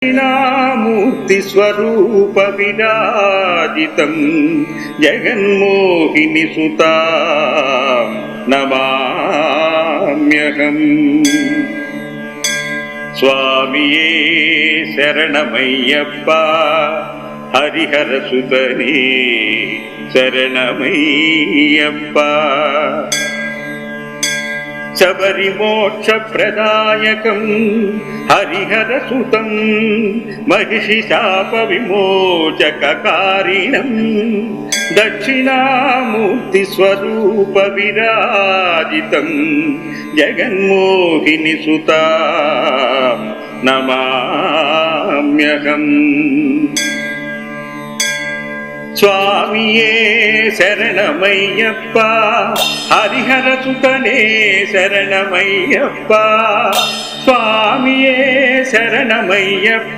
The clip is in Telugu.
మూర్తి స్వరూప విరాజితం జగన్మోహిని సుతా నమామ్యహం. స్వామియే శరణమయ్యప్ప, హరిహర సుతనే శరణమయ్యప్ప. శబరి మోక్ష ప్రదాయకం హరిహర సుతం మహిషి శాప విమోచకారిణం దక్షిణామూర్తి స్వరూప విరాజితం జగన్మోహిని సుతా నమామ్యహం. స్వామియే శరణమయ్యప్ప, హరిహర సుతనే శరణమయ్యప్ప. స్వామియే శరణమయ్యప్ప.